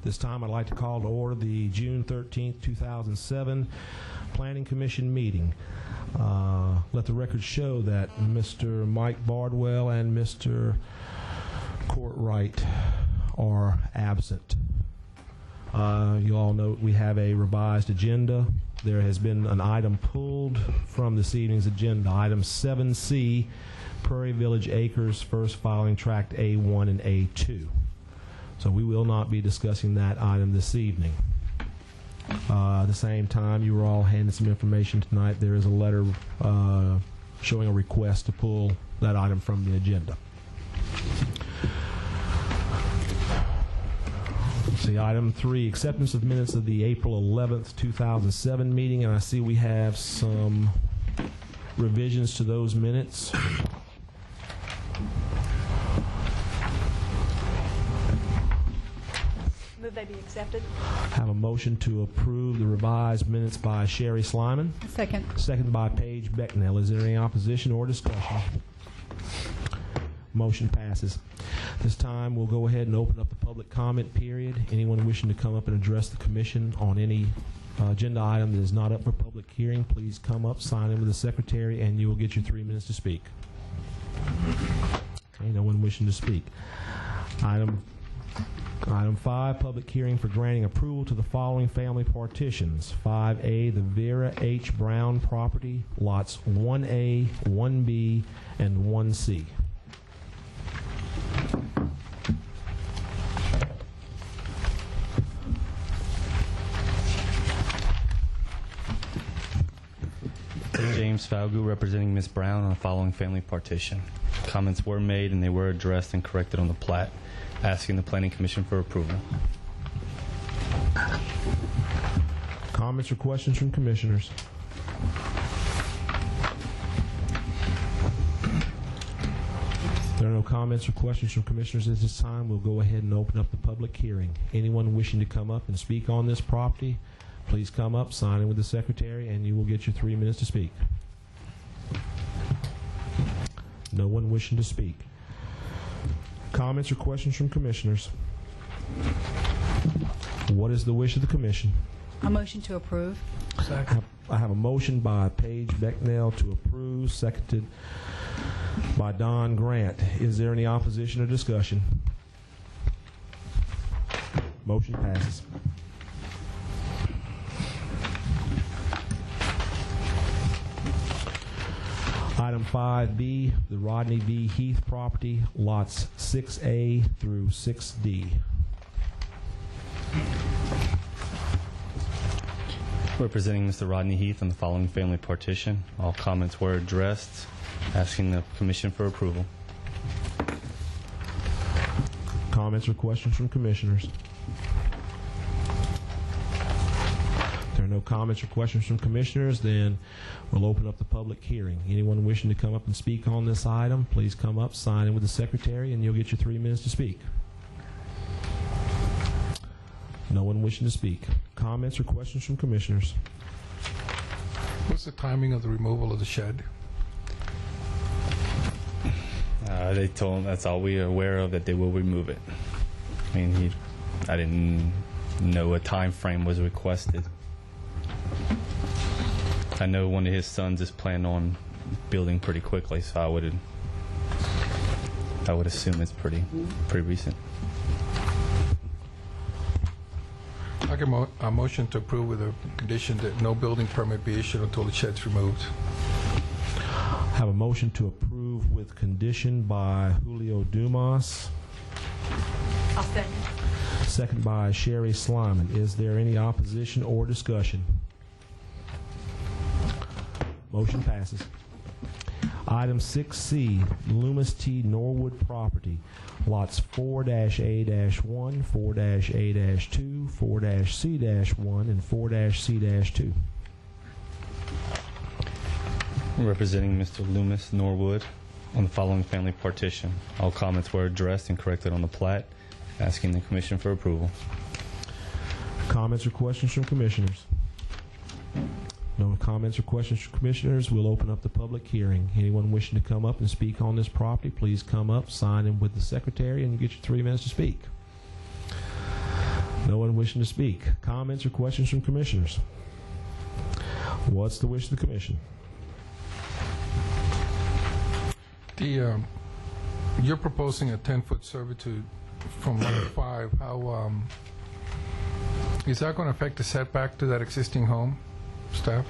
This time I'd like to call to order the June 13th, 2007 Planning Commission meeting. Let the record show that Mr. Mike Bardwell and Mr. Courtwright are absent. You all know we have a revised agenda. There has been an item pulled from this evening's agenda, item 7C, Prairie Village Acres, first filing tract A1 and A2. So we will not be discussing that item this evening. At the same time, you were all handed some information tonight. There is a letter showing a request to pull that item from the agenda. Let's see, item 3, acceptance of minutes of the April 11th, 2007 meeting, and I see we have some revisions to those minutes. Move they be accepted. Have a motion to approve the revised minutes by Sherry Slyman. Second. Second by Paige Becknell. Is there any opposition or discussion? Motion passes. This time we'll go ahead and open up the public comment period. Anyone wishing to come up and address the commission on any agenda item that is not up for public hearing, please come up, sign in with the secretary, and you will get your 3 minutes to speak. Okay, no one wishing to speak. Item 5, public hearing for granting approval to the following family partitions. 5A, the Vera H. Brown property, lots 1A, 1B, and 1C. James Falgu representing Ms. Brown on the following family partition. Comments were made and they were addressed and corrected on the plat. Asking the Planning Commission for approval. Comments or questions from commissioners? If there are no comments or questions from commissioners at this time, we'll go ahead and open up the public hearing. Anyone wishing to come up and speak on this property, please come up, sign in with the secretary, and you will get your 3 minutes to speak. No one wishing to speak. Comments or questions from commissioners? What is the wish of the commission? A motion to approve. Second. I have a motion by Paige Becknell to approve, seconded by Don Grant. Is there any opposition or discussion? Motion passes. Item 5B, the Rodney V. Heath property, lots 6A through 6D. Representing Mr. Rodney Heath on the following family partition. All comments were addressed. Asking the Commission for approval. Comments or questions from commissioners? If there are no comments or questions from commissioners, then we'll open up the public hearing. Anyone wishing to come up and speak on this item, please come up, sign in with the secretary, and you'll get your 3 minutes to speak. No one wishing to speak. Comments or questions from commissioners? What's the timing of the removal of the shed? They told him that's all we are aware of, that they will remove it. I mean, I didn't know a time frame was requested. I know one of his sons is planning on building pretty quickly, so I would assume it's pretty recent. I can a motion to approve with a condition that no building permit be issued until the shed's removed. Have a motion to approve with condition by Julio Dumas. I'll second. Second by Sherry Slyman. Is there any opposition or discussion? Motion passes. Item 6C, Loomis T. Norwood property, lots 4-A-1, 4-A-2, 4-C-1, and 4-C-2. Representing Mr. Loomis Norwood on the following family partition. All comments were addressed and corrected on the plat. Asking the Commission for approval. Comments or questions from commissioners? No comments or questions from commissioners. We'll open up the public hearing. Anyone wishing to come up and speak on this property, please come up, sign in with the secretary, and you get your 3 minutes to speak. No one wishing to speak. Comments or questions from commissioners? What's the wish of the commission? You're proposing a 10-foot servitude from lot 5. How is that going to affect the setback to that existing home, staff?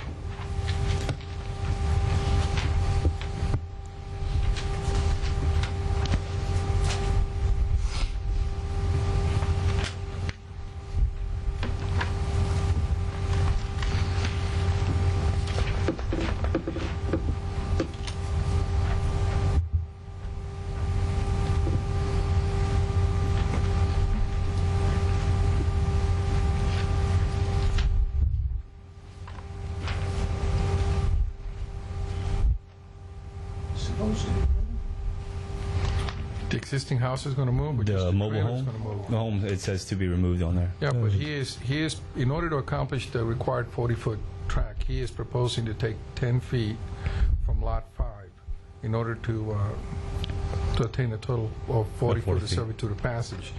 The existing house is going to move? Or just The mobile trailer's home? gonna move? The home, it says to be removed on there. Yeah, but he is, in order to accomplish the required 40-foot track, he is proposing to take 10 feet from lot 5 in order to attain a total of 40 foot of feet. servitude of passage.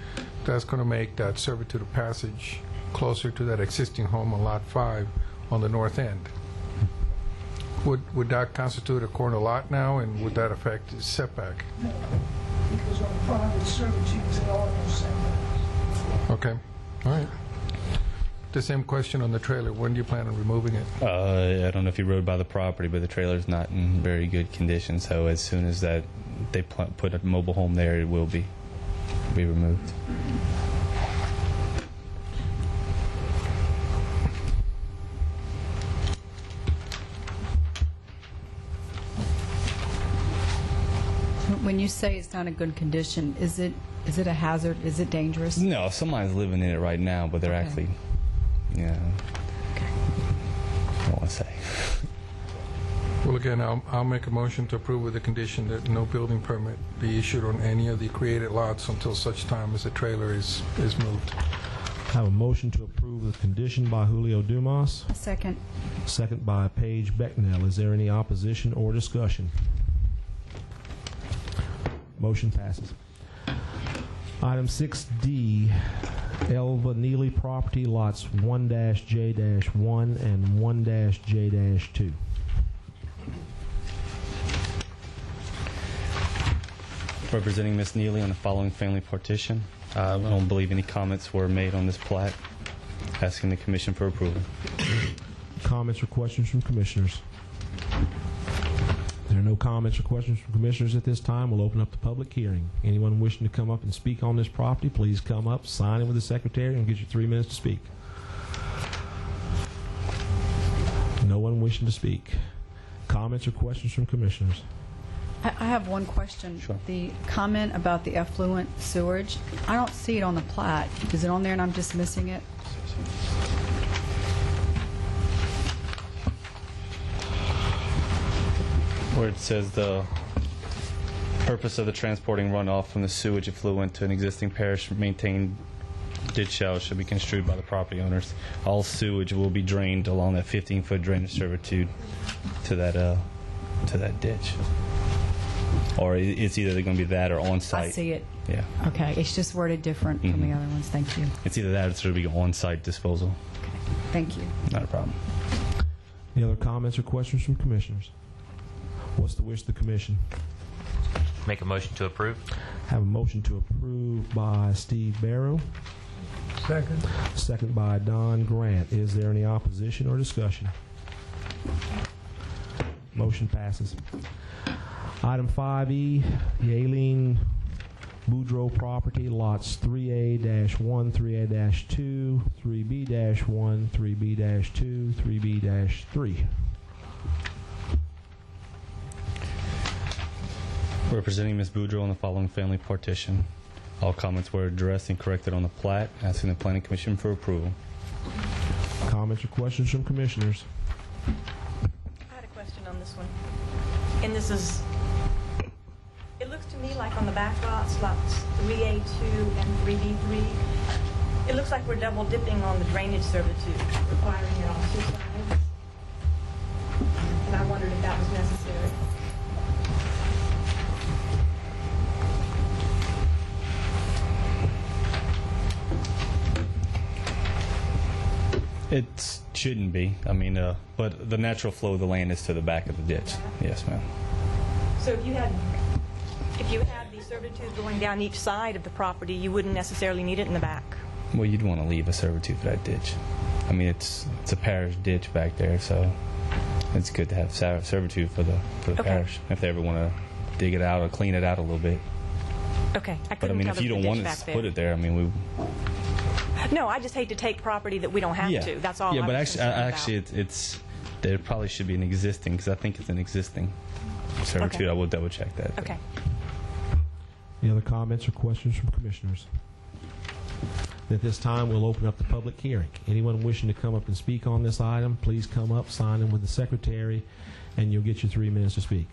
That's going to make that servitude of passage closer to that existing home on lot 5 on the north end. Would that constitute a corner lot now, and would that affect his setback? No, because on private servitudes, there are no setbacks. Okay, all right. The same question on the trailer. When do you plan on removing it? I don't know if you rode by the property, but the trailer's not in very good condition. So as soon as that they put a mobile home there, it will be removed. When you say it's not in good condition, is it a hazard? Is it dangerous? No, somebody's living in it right now, but they're Okay. actually, I don't want to say. Well, again, I'll make a motion to approve with the condition that no building permit be issued on any of the created lots until such time as the trailer is moved. I have a motion to approve with condition by Julio Dumas, A second. second by Paige Becknell. Is there any opposition or discussion? Motion passes. Item 6D, Elva Neely property lots 1-J-1 and 1-J-2. Representing Ms. Neely on the following family partition. I don't believe any comments were made on this plat. Asking the commission for approval. Comments or questions from commissioners? If there are no comments or questions from commissioners at this time, we'll open up the public hearing. Anyone wishing to come up and speak on this property, please come up, sign in with the secretary, and get your 3 minutes to speak. No one wishing to speak. Comments or questions from commissioners? I have one question. Sure. The comment about the effluent sewage, I don't see it on the plat. Is it on there and I'm just missing it? Where it says the purpose of the transporting runoff from the sewage effluent to an existing parish maintained ditch shallows should be construed by the property owners. All sewage will be drained along that 15-foot drainage servitude to that ditch. Or it's either going to be that or on-site. I see it. Yeah. Okay, it's just worded different from the other ones. Thank you. It's either that or it's going to be on-site disposal. Okay. Thank you. Not a problem. Any other comments or questions from commissioners? What's the wish of the commission? Make a motion to approve. Have a motion to approve by Steve Barrow, Second. second by Don Grant. Is there any opposition or discussion? Motion passes. Item 5E, Yaleen Boudreaux property, lots 3A-1, 3A-2, 3B-1, 3B-2, 3B-3. Representing Ms. Boudreaux on the following family partition. All comments were addressed and corrected on the plat. Asking the Planning Commission for approval. Comments or questions from commissioners? I had a question on this one. And this is, it looks to me like on the back lots 3A2 and 3B3, it looks like we're double dipping on the drainage servitude, requiring it on 2 sides. And I wondered if that was necessary. It shouldn't be. I mean, but the natural flow of the land is to the back of the ditch. Yes, ma'am. So if you had the servitude going down each side of the property, you wouldn't necessarily need it in the back. Well, you'd want to leave a servitude for that ditch. I mean, it's a parish ditch back there, so it's good to have servitude for the Okay. parish if they ever want to dig it out or clean it out a little bit. Okay, I But I couldn't mean, tell if you there was don't a want ditch to back put it there, I mean, No, I just hate to take property that we don't have yeah, to. That's all. Yeah, I but was actually, concerned about. it's there probably should be an existing because I think it's an existing servitude. Okay. I will double check that. Okay. Any other comments or questions from commissioners? At this time, we'll open up the public hearing. Anyone wishing to come up and speak on this item, please come up, sign in with the secretary, and you'll get your 3 minutes to speak.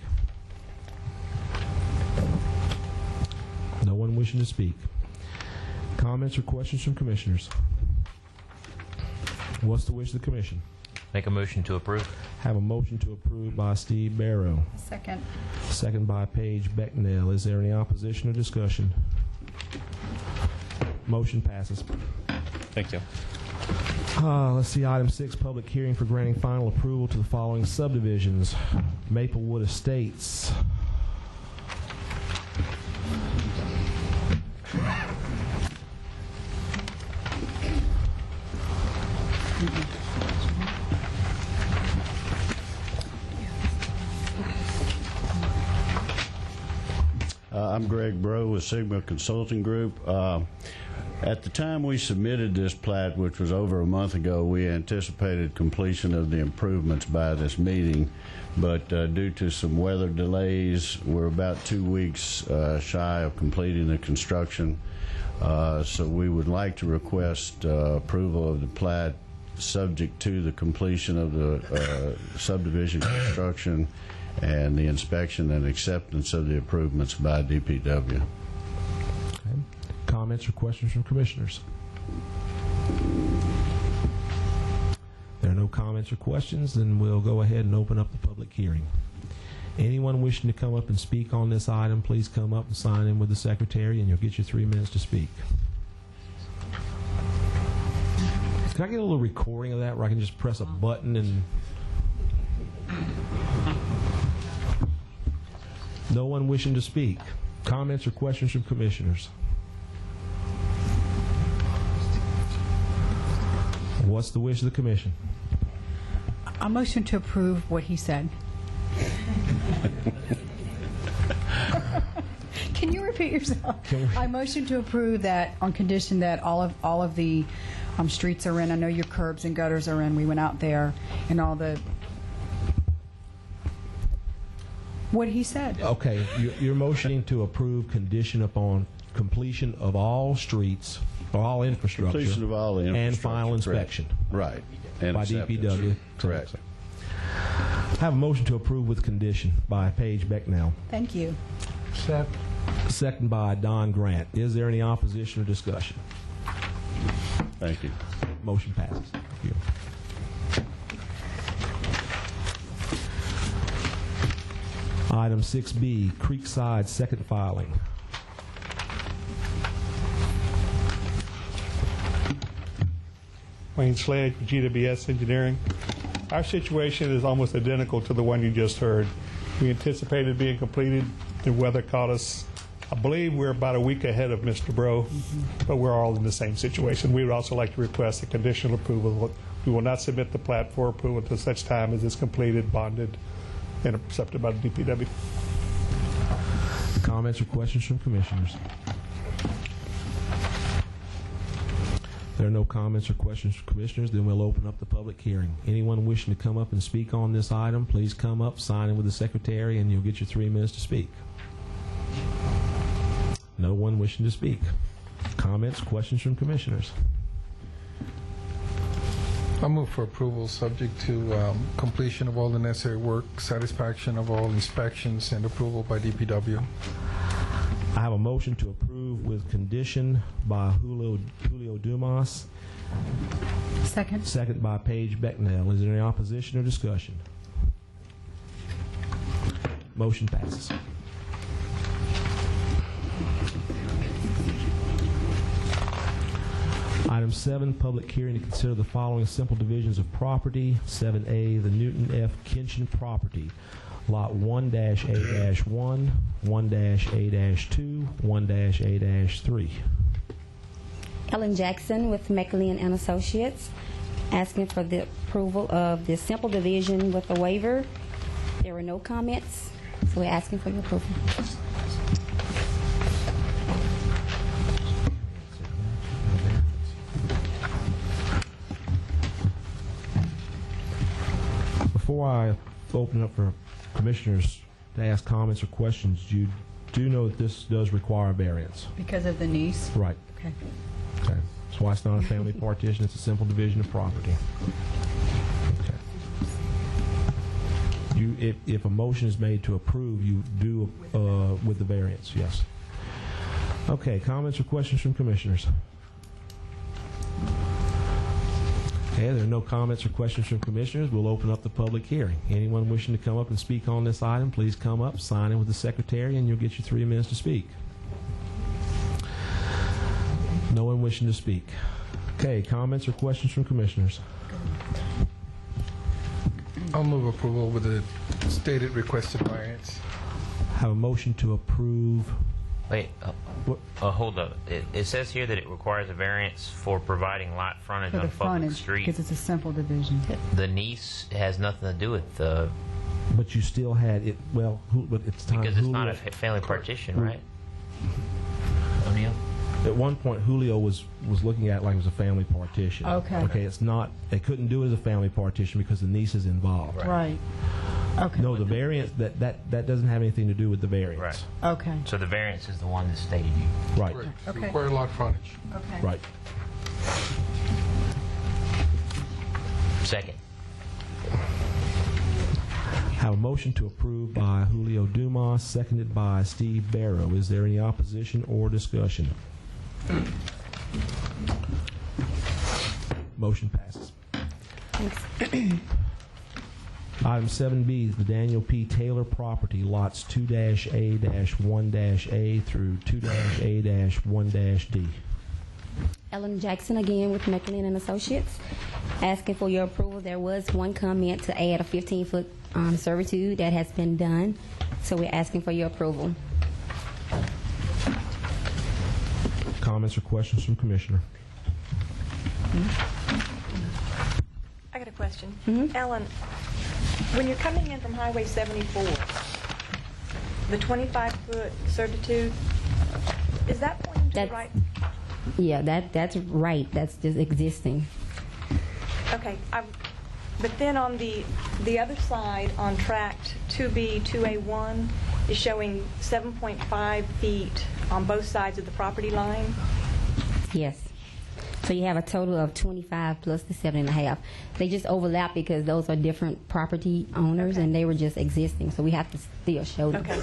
No one wishing to speak. Comments or questions from commissioners? What's the wish of the commission? Make a motion to approve. Have a motion to approve by Steve Barrow, Second. second by Paige Becknell. Is there any opposition or discussion? Motion passes. Thank you. Let's see, item 6, public hearing for granting final approval to the following subdivisions. Maplewood Estates. I'm Greg Bro with Sigma Consulting Group. At the time we submitted this plat, which was over a month ago, we anticipated completion of the improvements by this meeting, but due to some weather delays, we're about 2 weeks shy of completing the construction. So we would like to request approval of the plat subject to the completion of the subdivision construction and the inspection and acceptance of the improvements by DPW. Okay. Comments or questions from commissioners? There are no comments or questions, then we'll go ahead and open up the public hearing. Anyone wishing to come up and speak on this item, please come up and sign in with the secretary, and you'll get your 3 minutes to speak. Can I get a little recording of that where I can just press a button and... No one wishing to speak. Comments or questions from commissioners? What's the wish of the commission? A motion to approve what he said. Can you repeat yourself? I motion to approve that on condition that all of the streets are in. I know your curbs and gutters are in. We went out there and all the... What he said. Okay, you're motioning to approve condition upon completion of all streets, or all infrastructure. Completion of all the infrastructure. And final inspection. Right. And By acceptance. DPW. Correct. I have a motion to approve with condition by Paige Becknell. Thank you. Second by Don Grant. Is there any opposition or discussion? Thank you. Motion passes. Thank you. Item 6B, Creekside second filing. Wayne Sledge, GWS Engineering. Our situation is almost identical to the one you just heard. We anticipated being completed. The weather caught us. I believe we're about a week ahead of Mr. Bro, but we're all in the same situation. We would also like to request a conditional approval. We will not submit the plat for approval until such time as it's completed, bonded, and accepted by the DPW. Comments or questions from commissioners? There are no comments or questions from commissioners, then we'll open up the public hearing. Anyone wishing to come up and speak on this item, please come up, sign in with the secretary, and you'll get your 3 minutes to speak. No one wishing to speak. Comments, questions from commissioners? I'll move for approval subject to completion of all the necessary work, satisfaction of all inspections, and approval by DPW. I have a motion to approve with condition by Julio Dumas, Second. second by Paige Becknell. Is there any opposition or discussion? Motion passes. Item 7, public hearing to consider the following simple divisions of property. 7A, the Newton F. Kinchin property, Lot 1-A-1, 1-A-2, 1-A-3. Ellen Jackson with McLean and Associates, asking for the approval of this simple division with a waiver. There were no comments, so we're asking for your approval. Before I open up for commissioners to ask comments or questions, you do know that this does require a variance. Because of the niece? Right. Okay. Okay. That's why it's not a family partition. It's a simple division of property. Okay. If a motion is made to approve, you do with the variance, yes. Okay, comments or questions from commissioners? Okay, there are no comments or questions from commissioners. We'll open up the public hearing. Anyone wishing to come up and speak on this item, please come up, sign in with the secretary, and you'll get your 3 minutes to speak. No one wishing to speak. Okay, comments or questions from commissioners? I'll move approval with the stated requested variance. Have a motion to approve. Wait, hold up. It says here that it requires a variance for providing lot frontage For on the a public frontage, street. because it's a simple division. The niece has nothing to do with the, But you still had it, well, but it's time. because it's not Julio- a family partition, right? O'Neill? At one point, Julio was looking at it like it was a family partition. Okay. Okay, it's not, they couldn't do it as a family partition because the niece is involved. Right. Okay. No, the variance, that doesn't have anything to do with the variance. Right. Okay. So the variance is the one that stated you. Right, Correct. Okay. Require lot frontage. Okay. right. Second. Have a motion to approve by Julio Dumas, seconded by Steve Barrow. Is there any opposition or discussion? Motion passes. Thanks. Item 7B is the Daniel P. Taylor property, lots 2-A-1-A through 2-A-1-D. Ellen Jackson again with McLean and Associates, asking for your approval. There was one comment to add a 15-foot servitude that has been done, so we're asking for your approval. Comments or questions from Commissioner? I got a question. Ellen, when you're coming in from Highway 74, the 25-foot servitude, is that pointing to the right? Yeah, that's right. That's just existing. Okay. But then on the other side, on tract 2B, 2A1, is showing 7.5 feet on both sides of the property line. Yes. So you have a total of 25 plus the 7.5. They just overlap because those are different property owners, Okay. and they were just existing. So we have to still show them. Okay.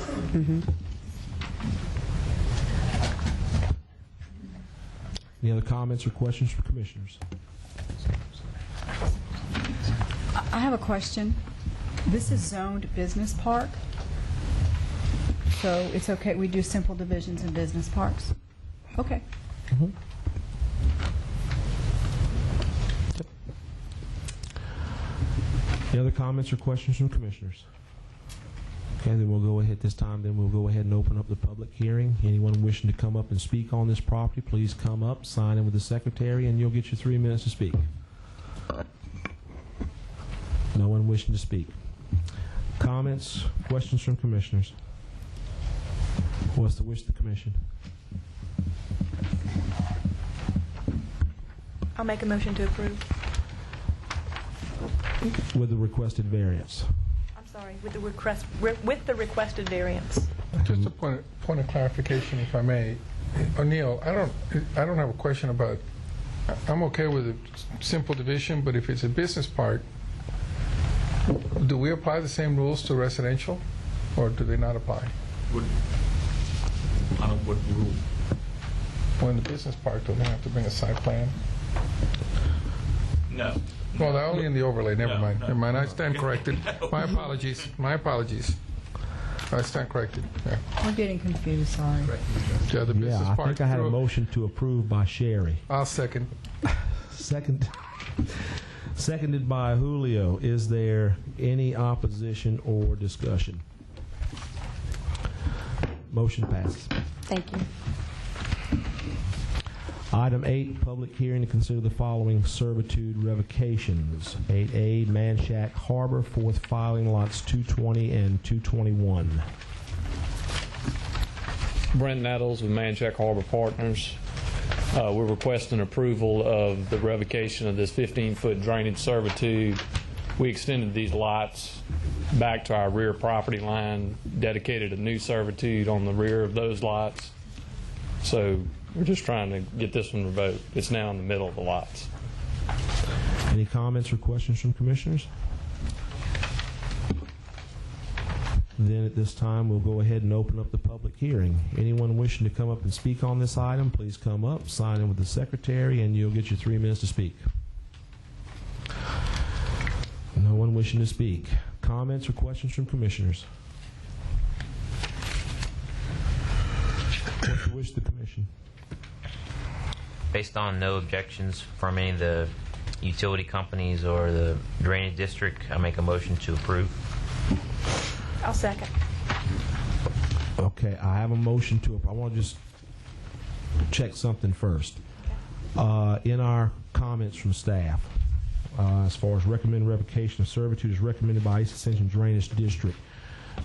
Any other comments or questions from Commissioners? I have a question. This is zoned business park, so it's okay, we do simple divisions in business parks? Okay. Any other comments or questions from Commissioners? Okay, then we'll go ahead this time. Then we'll go ahead and open up the public hearing. Anyone wishing to come up and speak on this property, please come up, sign in with the secretary, and you'll get your 3 minutes to speak. No one wishing to speak. Comments, questions from Commissioners? What's the wish of the Commission? I'll make a motion to approve. With the requested variance. I'm sorry, with the requested variance. Just a point of clarification, if I may. O'Neill, I don't have a question about, I'm okay with a simple division, but if it's a business park, do we apply the same rules to residential, or do they not apply? What rule? Well, in the business park, do they have to bring a site plan? No. Well, they're only in the overlay. Never No, mind. no, Never mind. I no. stand corrected. My apologies. My apologies. I stand corrected. Yeah. We're getting confused, sorry. The other business Yeah, I part. think I had a motion to approve by Sherry. I'll second. Seconded by Julio. Is there any opposition or discussion? Motion passes. Thank you. Item 8, public hearing to consider the following servitude revocations. 8A, Manchac Harbor, fourth filing, lots 220 and 221. Brent Nettles with Manchac Harbor Partners. We're requesting approval of the revocation of this 15-foot drainage servitude. We extended these lots back to our rear property line, dedicated a new servitude on the rear of those lots. So we're just trying to get this one revoked. It's now in the middle of the lots. Any comments or questions from commissioners? Then at this time, we'll go ahead and open up the public hearing. Anyone wishing to come up and speak on this item, please come up, sign in with the secretary, and you'll get your 3 minutes to speak. No one wishing to speak. Comments or questions from commissioners? What's the wish of the commission? Based on no objections from any of the utility companies or the drainage district, I make a motion to approve. I'll second. Okay, I have a motion to. I want to just check something first. In our comments from staff, as far as recommended revocation of servitude is recommended by East Ascension Drainage District,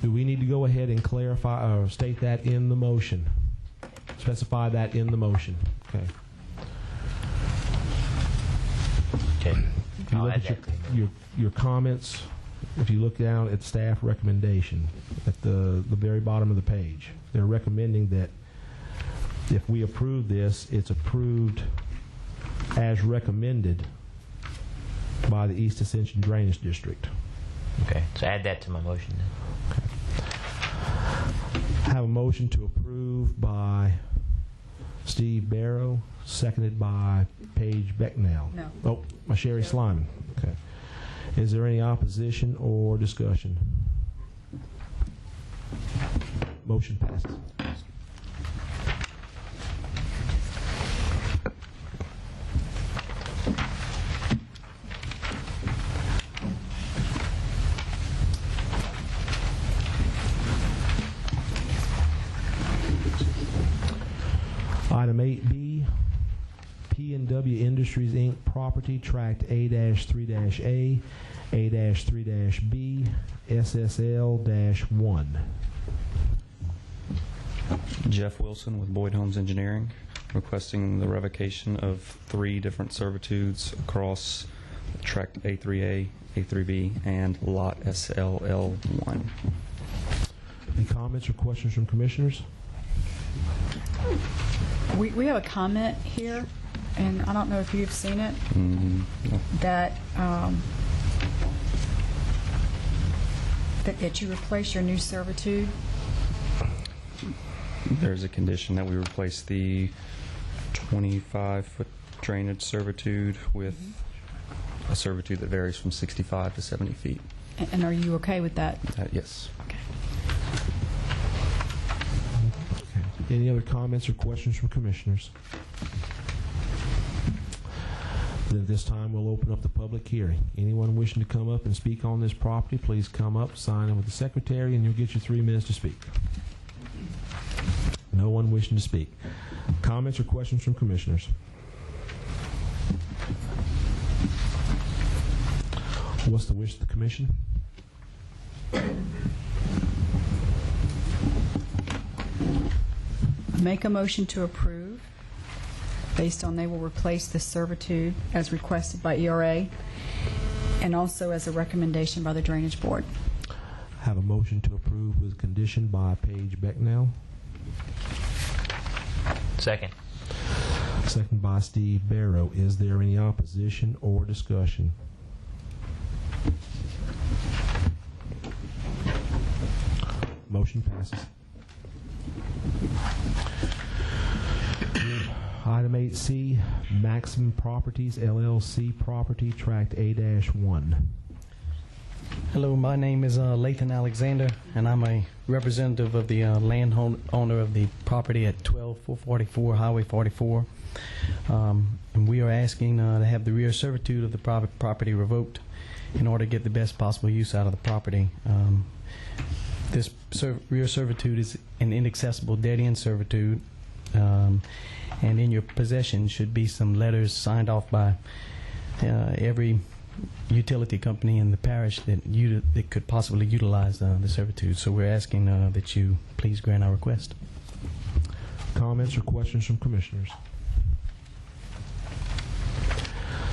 do we need to go ahead and clarify or state that in the motion? Specify that in the motion. Okay. Okay. If you I'll look add at that. your comments, if you look down at staff recommendation at the very bottom of the page, they're recommending that if we approve this, it's approved as recommended by the East Ascension Drainage District. Okay, so add that to my motion then. Okay. I have a motion to approve by Steve Barrow, seconded by Paige Becknell. No. Oh, by Sherry Slyman. Okay. Is there any opposition or discussion? Motion passes. Item 8B, P&W Industries, Inc., property, tract A-3-A, A-3-B, SSL-1. Jeff Wilson with Boyd Homes Engineering, requesting the revocation of 3 different servitudes across tract A3A, A3B, and lot SLL1. Any comments or questions from commissioners? We have a comment here, and I don't know if you've seen it, No. that that you replace your new servitude. There's a condition that we replace the 25-foot drainage servitude with a servitude that varies from 65 to 70 feet. And are you okay with that? Yes. Okay. Okay. Any other comments or questions from commissioners? Then at this time, we'll open up the public hearing. Anyone wishing to come up and speak on this property, please come up, sign in with the secretary, and you'll get your 3 minutes to speak. No one wishing to speak. Comments or questions from commissioners? What's the wish of the commission? Make a motion to approve, based on they will replace the servitude as requested by ERA, and also as a recommendation by the Drainage Board. Have a motion to approve with condition by Paige Becknell. Second. Second by Steve Barrow. Is there any opposition or discussion? Motion passes. Item 8C, Maximum Properties, LLC property, tract A-1. Hello, my name is Lathan Alexander, and I'm a representative of the landowner of the property at 12444 Highway 44. And we are asking to have the rear servitude of the private property revoked in order to get the best possible use out of the property. This rear servitude is an inaccessible dead-end servitude, and in your possession should be some letters signed off by every utility company in the parish that could possibly utilize the servitude. So we're asking that you please grant our request. Comments or questions from commissioners?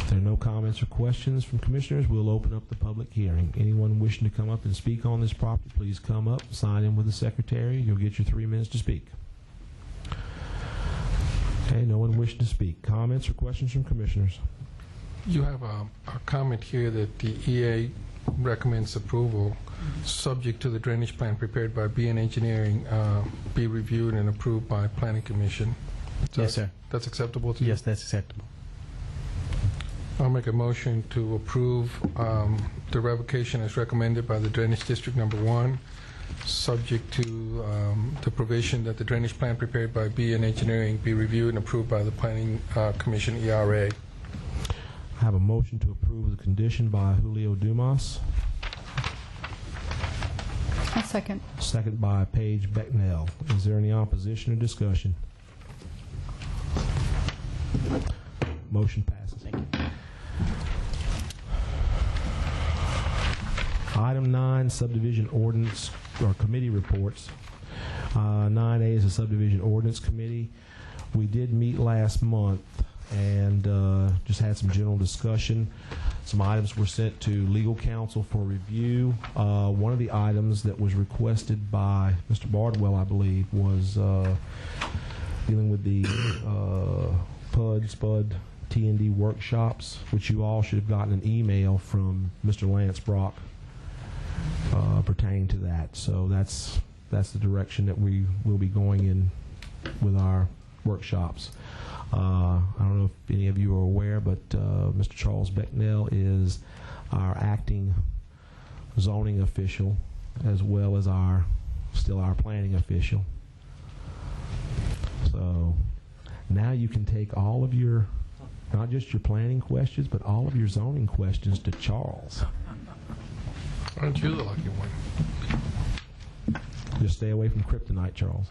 If there are no comments or questions from commissioners, we'll open up the public hearing. Anyone wishing to come up and speak on this property, please come up, sign in with the secretary. You'll get your 3 minutes to speak. Okay, no one wishing to speak. Comments or questions from commissioners? You have a comment here that the EA recommends approval, subject to the drainage plan prepared by BN Engineering be reviewed and approved by Planning Commission. Yes, sir. That's acceptable to you? Yes, that's acceptable. I'll make a motion to approve the revocation as recommended by the Drainage District Number 1, subject to the provision that the drainage plan prepared by BN Engineering be reviewed and approved by the Planning Commission ERA. I have a motion to approve the condition by Julio Dumas. A second. Second by Paige Becknell. Is there any opposition or discussion? Motion passes. Thank you. Item 9, subdivision ordinance or committee reports. 9A is a subdivision ordinance committee. We did meet last month and just had some general discussion. Some items were sent to legal counsel for review. One of the items that was requested by Mr. Bardwell, I believe, was dealing with the PUD, T&D workshops, which you all should have gotten an email from Mr. Lance Brock pertaining to that. So that's the direction that we will be going in with our workshops. I don't know if any of you are aware, but Mr. Charles Becknell is our acting zoning official as well as still our planning official. So now you can take all of your, not just your planning questions, but all of your zoning questions to Charles. Aren't you the lucky one? Just stay away from kryptonite, Charles.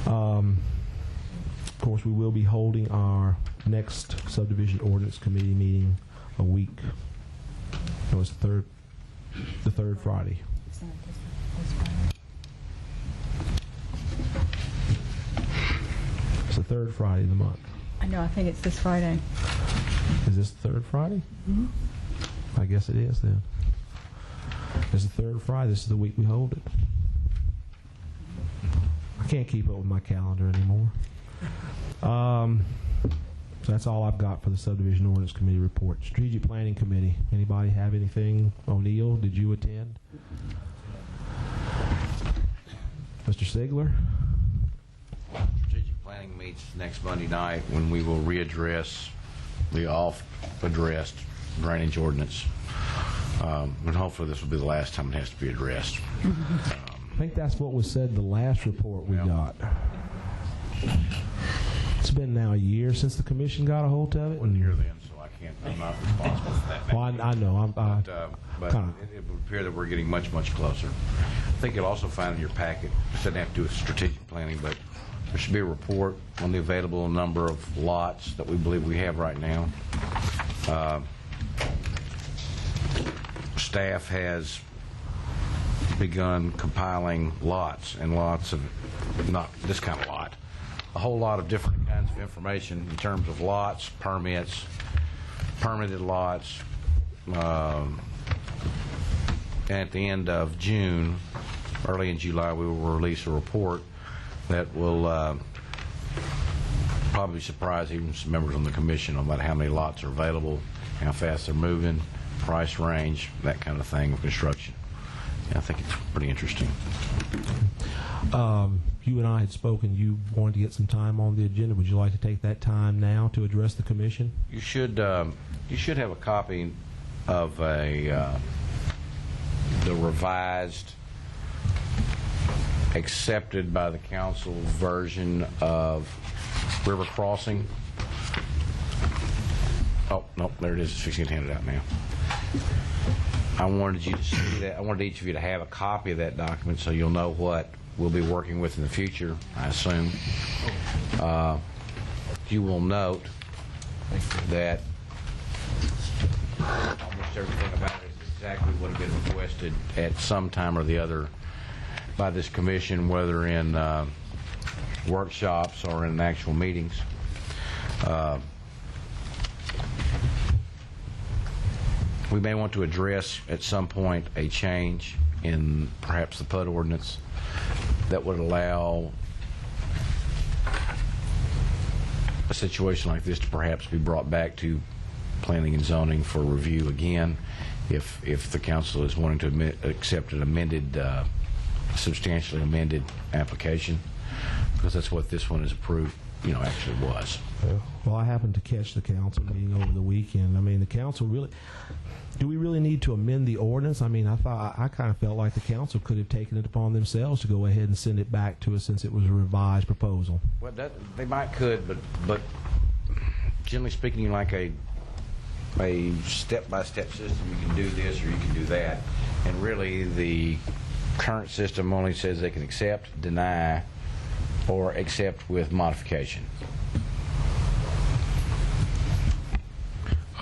Of course, we will be holding our next subdivision ordinance committee meeting a week. No, it's the third Friday. It's the third Friday of the month. I know, I think it's this Friday. Is this the third Friday? Mm-hmm. I guess it is then. It's the third Friday. This is the week we hold it. I can't keep up with my calendar anymore. So that's all I've got for the subdivision ordinance committee report. Strategic planning committee. Anybody have anything? O'Neill, did you attend? Mr. Sigler? Strategic planning meets next Monday night when we will readdress the off-addressed drainage ordinance. And hopefully this will be the last time it has to be addressed. I think that's what was said the last report we got. It's been now a year since the commission got a hold of it. 1 year then, so I'm not responsible for that. Well, I know. But it would appear that we're getting much, much closer. I think you'll also find in your packet, it doesn't have to do with strategic planning, but there should be a report on the available number of lots that we believe we have right now. Staff has begun compiling lots and lots of, not this kind of lot, a whole lot of different kinds of information in terms of lots, permits, permitted lots. And at the end of June, early in July, we will release a report that will probably surprise even some members on the commission about how many lots are available, how fast they're moving, price range, that kind of thing of construction. I think it's pretty interesting. You and I had spoken. You wanted to get some time on the agenda. Would you like to take that time now to address the commission? You should have a copy of the revised, accepted by the council version of river crossing. Oh, no, there it is. It's fixing to hand it out now. I wanted you to see that. I wanted each of you to have a copy of that document so you'll know what we'll be working with in the future, I assume. You will note that almost everything about it is exactly what had been requested at some time or the other by this commission, whether in workshops or in actual meetings. We may want to address at some point a change in perhaps the PUD ordinance that would allow a situation like this to perhaps be brought back to planning and zoning for review again if the council is wanting to accept an amended, substantially amended application, because that's what this one is approved, actually was. Well, I happened to catch the council meeting over the weekend. I mean, the council really, do we really need to amend the ordinance? I mean, I kind of felt like the council could have taken it upon themselves to go ahead and send it back to us since it was a revised proposal. Well, they might could, but generally speaking, like a step-by-step system, you can do this or you can do that, and really the current system only says they can accept, deny, or accept with modification.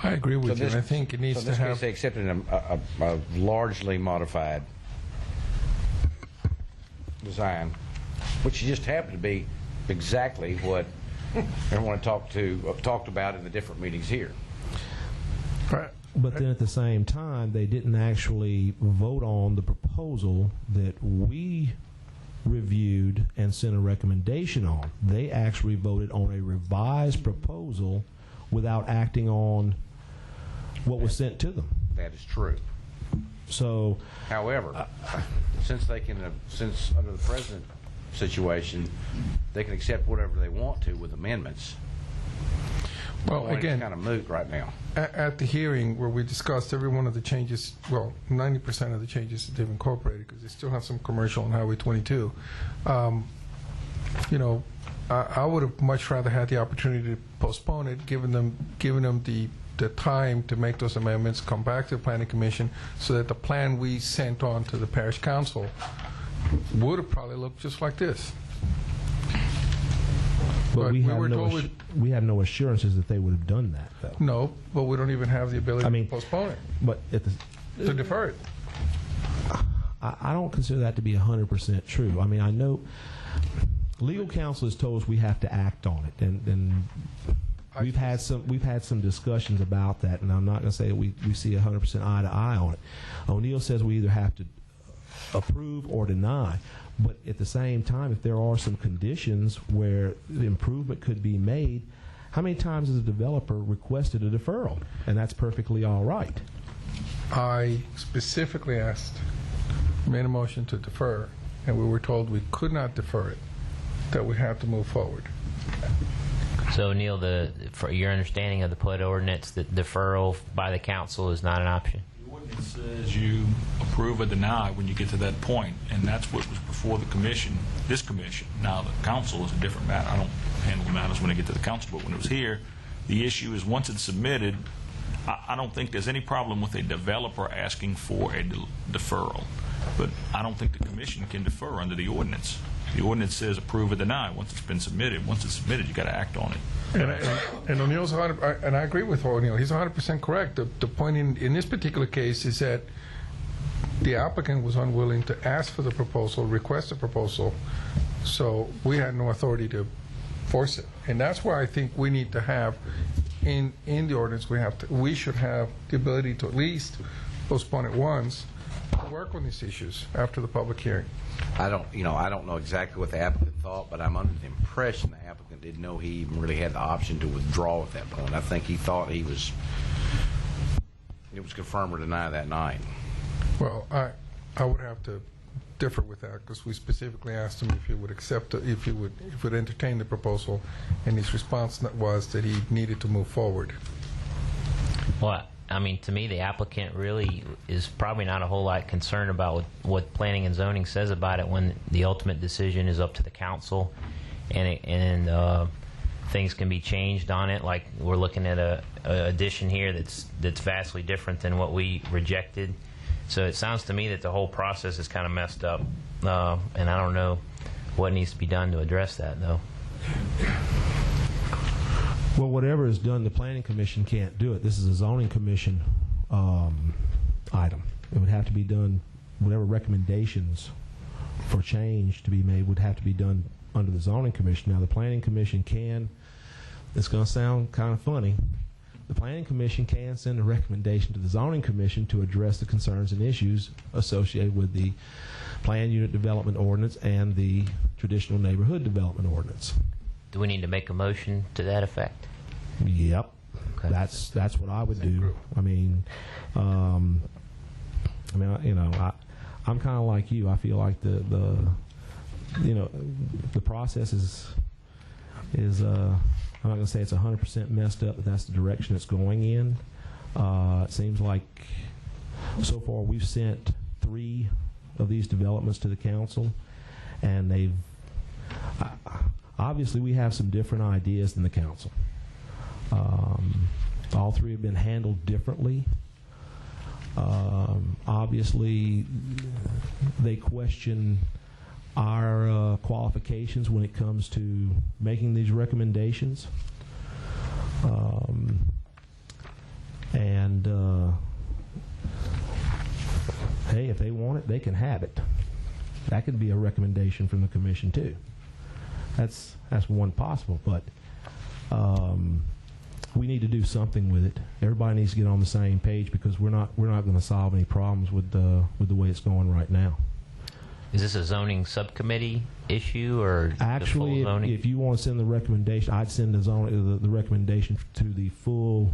I agree with you. I think it needs to have. In this case, they accepted a largely modified design, which just happened to be exactly what everyone talked about in the different meetings here. But then at the same time, they didn't actually vote on the proposal that we reviewed and sent a recommendation on. They actually voted on a revised proposal without acting on what was sent to them. That is true. So, however, since under the present situation, they can accept whatever they want to with amendments. Well, again, it's kind of moot right now. At the hearing where we discussed every one of the changes, well, 90% of the changes that they've incorporated, because they still have some commercial on Highway 22. I would have much rather had the opportunity to postpone it, giving them the time to make those amendments, come back to the Planning Commission, so that the plan we sent on to the Parish Council would have probably looked just like this. But we have no assurances that they would have done that, though. No, but we don't even have the ability to postpone it. But to defer it. I don't consider that to be 100% true. I mean, I know legal counsel has told us we have to act on it, and we've had some discussions about that. And I'm not going to say we see 100% eye to eye on it. O'Neill says we either have to approve or deny. But at the same time, if there are some conditions where the improvement could be made, how many times has a developer requested a deferral? And that's perfectly all right. I specifically made a motion to defer, and we were told we could not defer it, that we have to move forward. So, Neil, for your understanding of the PUD ordinance, that deferral by the council is not an option? It says you approve or deny when you get to that point, and that's what was before the commission, this commission. Now, the council is a different matter. I don't handle the matters when they get to the council, but when it was here, the issue is once it's submitted, I don't think there's any problem with a developer asking for a deferral, but I don't think the commission can defer under the ordinance. The ordinance says approve or deny. Once it's been submitted, you got to act on it. And O'Neill's and I agree with O'Neill. He's 100% correct. The point in this particular case is that the applicant was unwilling to ask for the proposal, request a proposal, so we had no authority to force it. And that's why I think we need to have in the ordinance we should have the ability to at least postpone it once, to work on these issues after the public hearing. I don't know exactly what the applicant thought, but I'm under the impression the applicant didn't know he even really had the option to withdraw at that point. I think he thought it was confirm or deny that night. Well, I would have to differ with that, because we specifically asked him if he would accept it, if he would entertain the proposal, and his response was that he needed to move forward. Well, I mean, to me, the applicant really is probably not a whole lot concerned about what planning and zoning says about it when the ultimate decision is up to the council, and things can be changed on it. Like, we're looking at a addition here that's vastly different than what we rejected. So it sounds to me that the whole process is kind of messed up, and I don't know what needs to be done to address that, though. Well, whatever is done, the Planning Commission can't do it. This is a Zoning Commission item. It would have to be done, whatever recommendations for change to be made would have to be done under the Zoning Commission. Now, the Planning Commission can, it's going to sound kind of funny, the Planning Commission can send a recommendation to the Zoning Commission to address the concerns and issues associated with the Planned Unit Development Ordinance and the Traditional Neighborhood Development Ordinance. Do we need to make a motion to that effect? Yep. Okay. That's what I would do. I mean, I'm kind of like you. I feel like the process is I'm not going to say it's 100% messed up, but that's the direction it's going in. It seems like so far we've sent 3 of these developments to the council, and they've obviously we have some different ideas than the council. All 3 have been handled differently. Obviously, they question our qualifications when it comes to making these recommendations. Hey, if they want it, they can have it. That could be a recommendation from the commission too. That's one possible, but we need to do something with it. Everybody needs to get on the same page, because we're not going to solve any problems with the way it's going right now. Is this a zoning subcommittee issue, or actually, the full zoning? If you want to send the recommendation, I'd send the recommendation to the full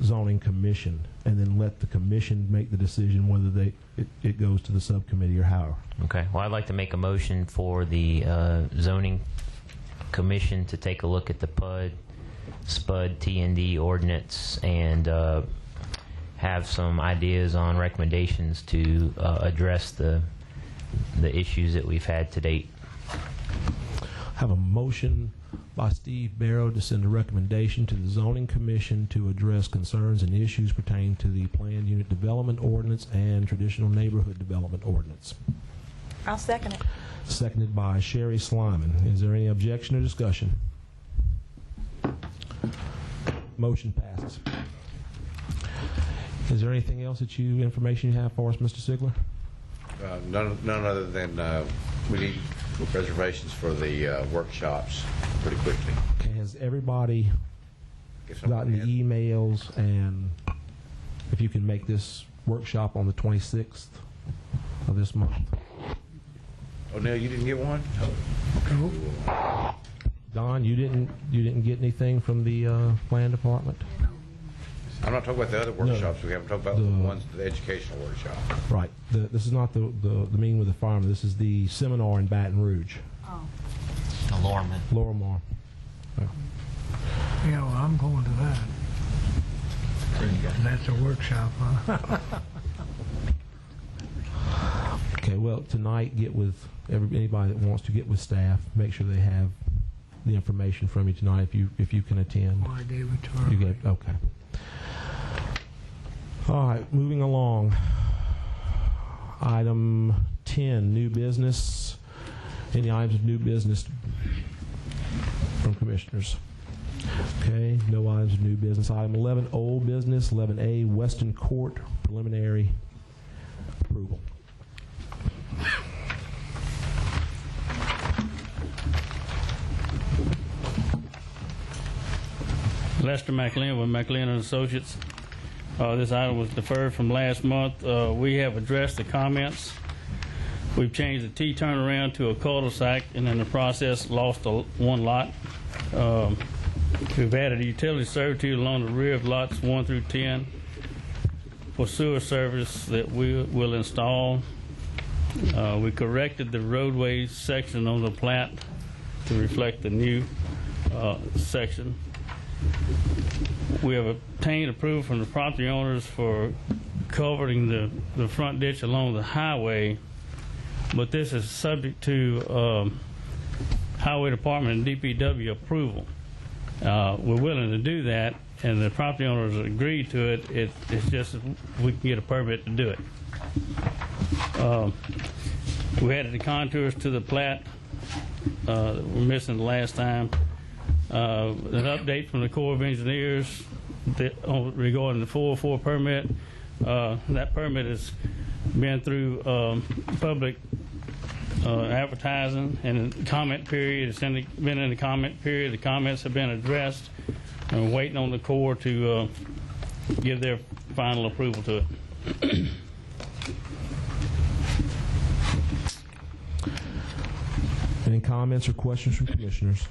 zoning commission, and then let the commission make the decision whether it goes to the subcommittee or however. Okay. Well, I'd like to make a motion for the zoning commission to take a look at the SPUD T&D ordinance and have some ideas on recommendations to address the issues that we've had to date. Have a motion by Steve Barrow to send a recommendation to the Zoning Commission to address concerns and issues pertaining to the Planned Unit Development Ordinance and Traditional Neighborhood Development Ordinance. I'll second it. Seconded by Sherry Slyman. Is there any objection or discussion? Motion passes. Is there anything else information you have for us, Mr. Sigler? None other than we need reservations for the workshops pretty quickly. Okay, has everybody gotten the emails, and if you can make this workshop on the 26th of this month? Oh, Neil, you didn't get one? No. Don, you didn't get anything from the plan department? I'm not talking about the other workshops. No. We haven't talked about the educational workshop. Right. This is not the meeting with the firemen. This is the seminar in Baton Rouge. Oh. Lorman. Lorimar. Oh. Yeah, well, I'm going to that. That's a workshop, huh? Okay, well, tonight, get with anybody that wants to get with staff. Make sure they have the information from you tonight if you can attend. Well, I gave it to her. You gave, okay. All right, moving along. Item 10, new business. Any items of new business from commissioners? Okay, no items of new business. Item 11, old business. 11A, Western Court preliminary approval. Lester McLean with McLean and Associates. This item was deferred from last month. We have addressed the comments. We've changed the T-turnaround to a cul-de-sac, and in the process lost one lot. We've added a utility servitude along the rear of lots 1 through 10 for sewer service that we will install. We corrected the roadway section on the plat to reflect the new section. we have obtained approval from the property owners for culverting the front ditch along the highway, but this is subject to Highway Department and DPW approval. We're willing to do that, and the property owners agreed to it. It's just we can get a permit to do it. We added the contours to the plat that we're missing the last time. An update from the Corps of Engineers regarding the 404 permit. That permit has been through public advertising and the comment period. It's been in the comment period. The comments have been addressed, and we're waiting on the Corps to give their final approval to it. Any comments or questions from commissioners?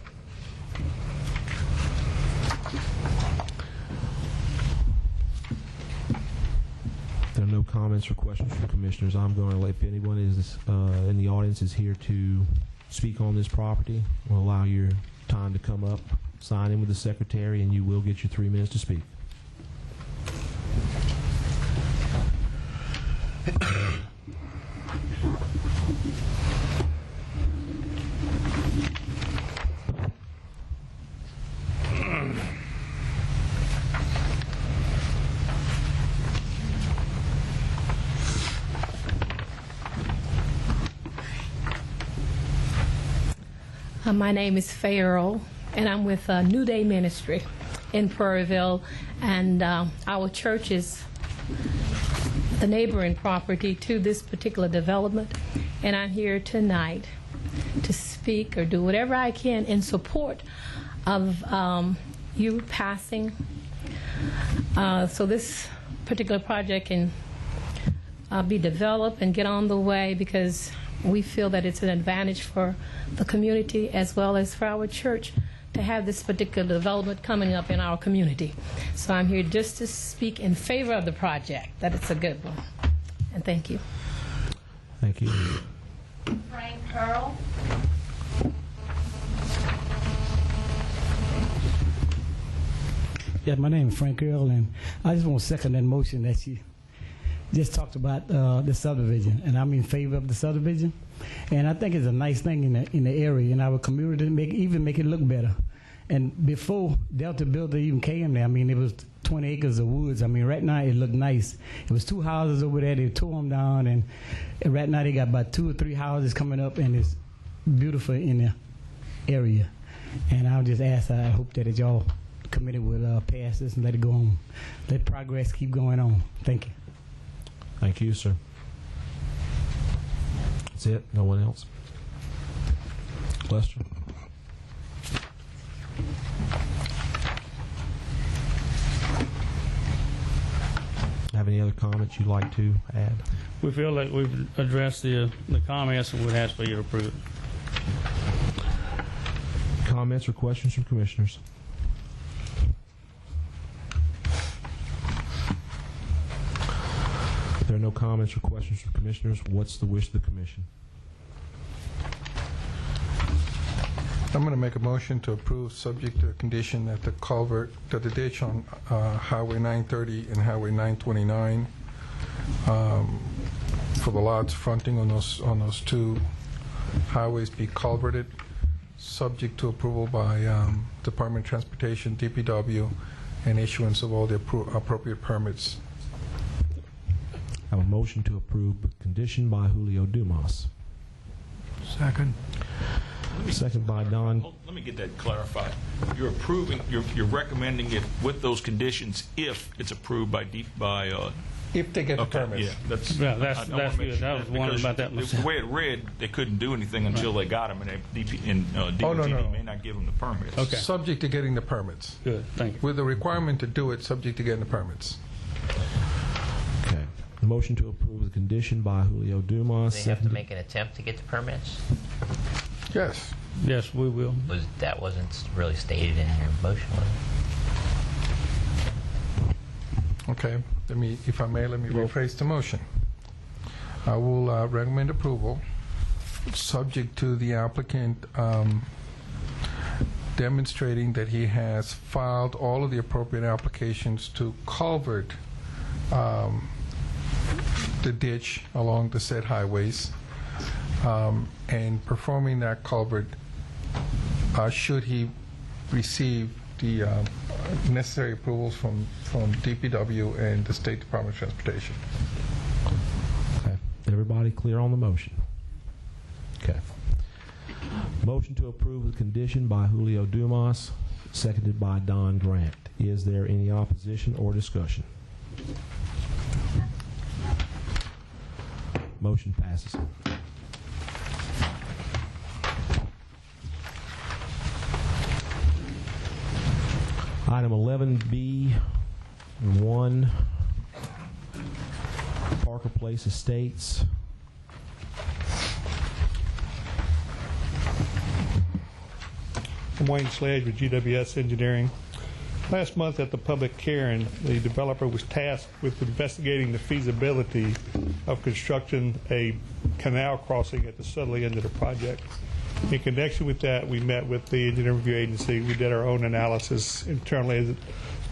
If there are no comments or questions from commissioners, I'm going to let, if anyone is in the audience is here to speak on this property, we'll allow your time to come up, sign in with the secretary, and you will get your 3 minutes to speak. My name is Farrell, and I'm with New Day Ministry in Prairieville, and our church is the neighboring property to this particular development, and I'm here tonight to speak or do whatever I can in support of you passing so this particular project can be developed and get on the way, because we feel that it's an advantage for the community as well as for our church to have this particular development coming up in our community. So I'm here just to speak in favor of the project, that it's a good one. And thank you. Thank you. Frank Earl. Yeah, my name is Frank Earl, and I just want to second that motion that she just talked about the subdivision, and I'm in favor of the subdivision, and I think it's a nice thing in the area, in our community, to make it look better. And before Delta Builder even came there, I mean, it was 20 acres of woods. I mean, right now it looked nice. It was 2 houses over there. They tore them down, and right now they got about 2 or 3 houses coming up, and it's beautiful in the area. And I'll just ask, I hope that y'all committee will pass this and let it go on. Let progress keep going on. Thank you. Thank you, sir. That's it? No one else? Question? Have any other comments you'd like to add? We feel like we've addressed the comments and would ask for your approval. Comments or questions from commissioners? If there are no comments or questions from commissioners, what's the wish of the commission? I'm going to make a motion to approve, subject to the condition that the culvert, that the ditch on Highway 930 and Highway 929 for the lots fronting on those 2 highways be culverted, subject to approval by Department of Transportation, DPW, and issuance of all the appropriate permits. I have a motion to approve, but conditioned by Julio Dumas. Second. Second by Don. Let me get that clarified. You're approving, you're recommending it with those conditions if it's approved by if they get the permits. Yeah, that's that's good. I was wondering about that myself. The way it read, they couldn't do anything until they got them, and DOT may not give them the permits. Okay. Subject to getting the permits. Good, thank you. With the requirement to do it, subject to getting the permits. Okay. Motion to approve the condition by Julio Dumas. Do they have to make an attempt to get the permits? Yes. Yes, we will. That wasn't really stated in your motion, was it? Okay. If I may, let me rephrase the motion. I will recommend approval, subject to the applicant demonstrating that he has filed all of the appropriate applications to culvert the ditch along the said highways, and performing that culvert should he receive the necessary approvals from DPW and the State Department of Transportation. Okay. Everybody clear on the motion? Okay. Motion to approve with condition by Julio Dumas, seconded by Don Grant. Is there any opposition or discussion? Motion passes. Item 11B1, Parker Place Estates. I'm Wayne Sledge with GWS Engineering. Last month at the public hearing, the developer was tasked with investigating the feasibility of constructing a canal crossing at the southerly end of the project. In connection with that, we met with the engineering review agency. We did our own analysis internally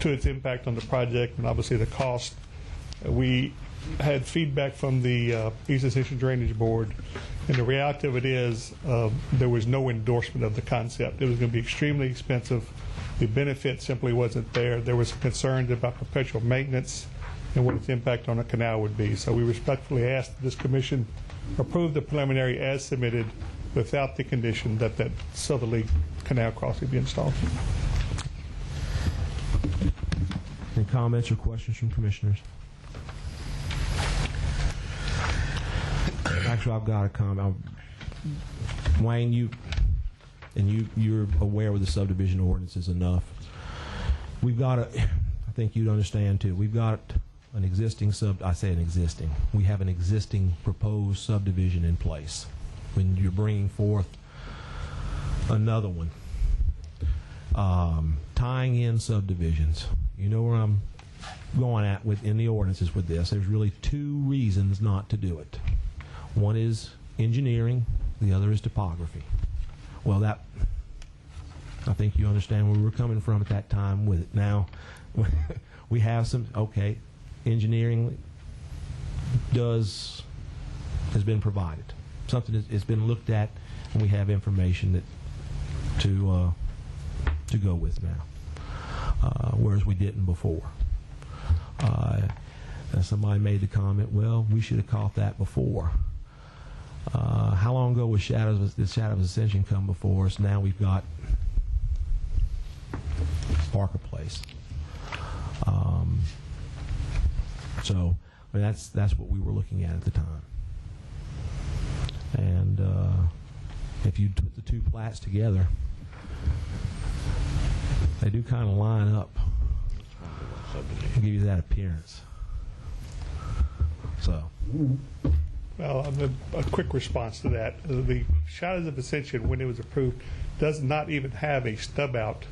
to its impact on the project and obviously the cost. We had feedback from the East Ascension Drainage Board, and the reality of it is there was no endorsement of the concept. It was going to be extremely expensive. The benefit simply wasn't there. There was concerns about perpetual maintenance and what its impact on the canal would be. So we respectfully ask that this commission approve the preliminary as submitted without the condition that that southerly canal crossing be installed. Any comments or questions from commissioners? Actually, I've got a comment. Wayne, you're aware of the subdivision ordinances enough. We've got I think you'd understand too. We've got an existing we have an existing proposed subdivision in place. When you're bringing forth another one, tying in subdivisions, you know where I'm going at within the ordinances with this. There's really two reasons not to do it. One is engineering, the other is topography. Well, that, I think you understand where we're coming from at that time with it. Now, we have some, okay, engineering has been provided. Something has been looked at, and we have information that to go with now, whereas we didn't before. Somebody made the comment, well, we should have caught that before. How long ago was the Shadow of Ascension come before us? Now we've got Parker Place. So I mean, that's what we were looking at the time. And if you put the two plats together, they do kind of line up. I'll give you that appearance. So. Well, a quick response to that. The Shadows of Ascension, when it was approved, does not even have a stub out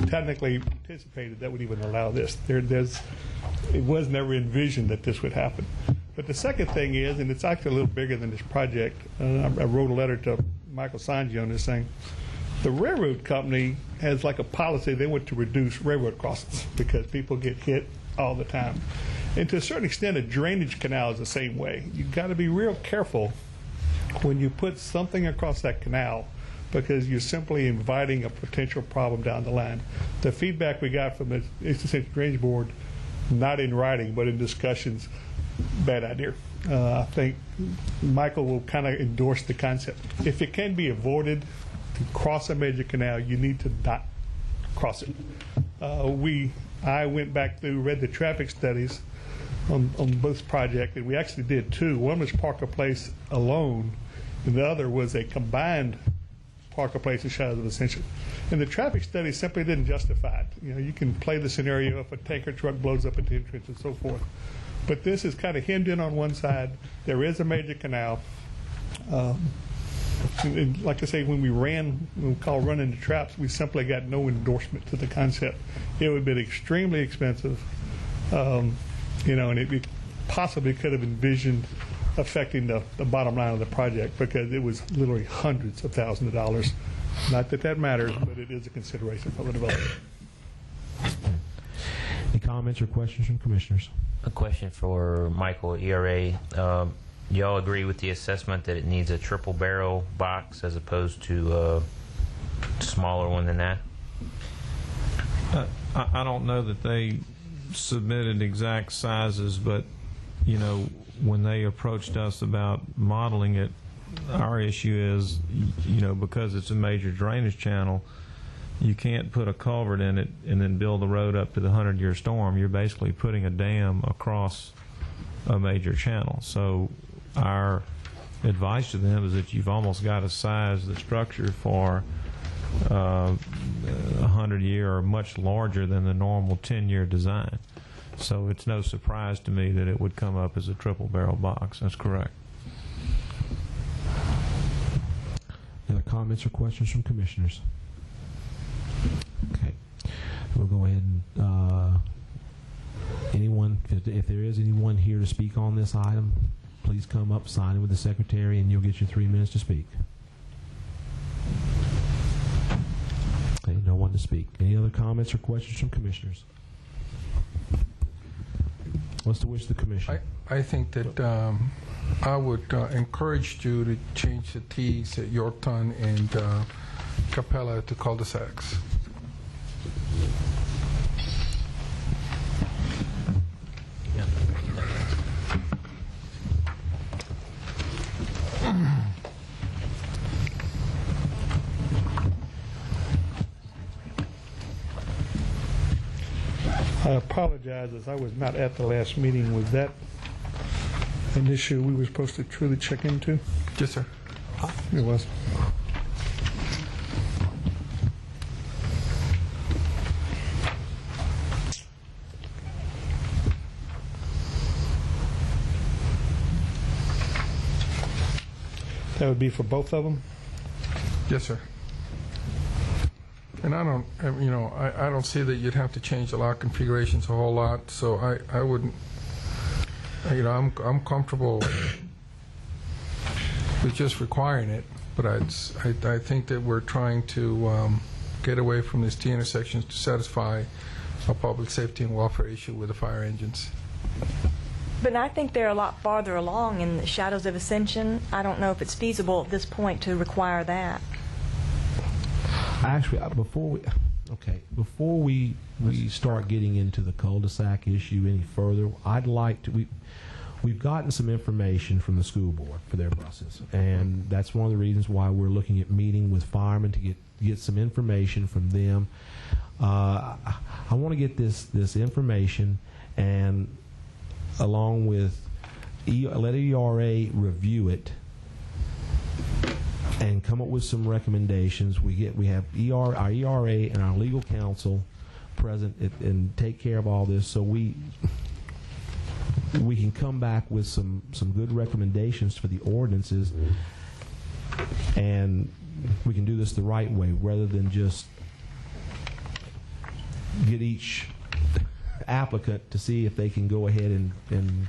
technically anticipated that would even allow this. It was never envisioned that this would happen. But the second thing is, and it's actually a little bigger than this project, I wrote a letter to Michael Sanji on this thing. The railroad company has like a policy they want to reduce railroad crossings because people get hit all the time. And to a certain extent, a drainage canal is the same way. You've got to be real careful when you put something across that canal because you're simply inviting a potential problem down the line. The feedback we got from the East Ascension Drainage Board, not in writing, but in discussions, bad idea. I think Michael will kind of endorse the concept. If it can be avoided to cross a major canal, you need to not cross it. I went back through, read the traffic studies on both projects, and we actually did two. One was Parker Place alone, and the other was a combined Parker Place and Shadows of Ascension. And the traffic study simply didn't justify it. You know, you can play the scenario if a tanker truck blows up at the entrance and so forth. But this is kind of hemmed in on one side. There is a major canal. And like I say, when we call running the traps, we simply got no endorsement to the concept. It would have been extremely expensive, and it possibly could have envisioned affecting the bottom line of the project because it was literally hundreds of thousands of dollars Not that that matters, but it is a consideration for the developer. Any comments or questions from commissioners? A question for Michael, ERA. Y'all agree with the assessment that it needs a triple barrel box as opposed to a smaller one than that? I don't know that they submitted exact sizes, but you know, when they approached us about modeling it, our issue is, you know, because it's a major drainage channel, you can't put a culvert in it and then build the road up to the 100-year storm. You're basically putting a dam across a major channel. So our advice to them is that you've almost got to size the structure for 100-year or much larger than the normal 10-year design. So it's no surprise to me that it would come up as a triple barrel box. That's correct. Any other comments or questions from commissioners? Okay. We'll go ahead and anyone, if there is anyone here to speak on this item, please come up, sign it with the secretary, and you'll get your 3 minutes to speak. Okay, no one to speak. Any other comments or questions from commissioners? What's the wish of the commission? I think that I would encourage you to change the T's at Yorkton and Capella to cul-de-sacs. I apologize as I was not at the last meeting. Was that an issue we were supposed to truly check into? Yes, sir. It was. That would be for both of them? Yes, sir. And I don't, you know, I don't see that you'd have to change the lot configurations a whole lot, so I wouldn't, you know, I'm comfortable with just requiring it, but I think that we're trying to get away from these T intersections to satisfy a public safety and welfare issue with the fire engines. But I think they're a lot farther along in the shadows of Ascension. I don't know if it's feasible at this point to require that. Actually, before we start getting into the cul-de-sac issue any further, I'd like to. We've gotten some information from the school board for their buses, and that's one of the reasons why we're looking at meeting with firemen to get some information from them. I want to get this information, and along with let ERA review it and come up with some recommendations. We have our ERA and our legal counsel present and take care of all this, so we can come back with some good recommendations for the ordinances, and we can do this the right way rather than just get each applicant to see if they can go ahead and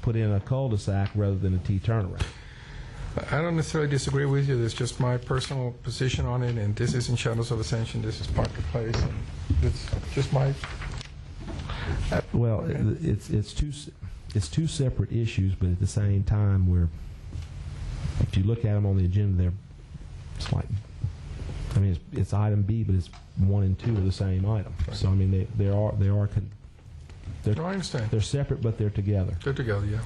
put in a cul-de-sac rather than a T-turnaround. I don't necessarily disagree with you. That's just my personal position on it, and this isn't Shadows of Ascension. This is Parker Place, and it's just my. Well, it's two separate issues, but at the same time, if you look at them on the agenda, it's like, I mean, it's item B, but it's 1 and 2 are the same item. Right. So I mean, I understand. They're separate, but they're together. They're together, yeah.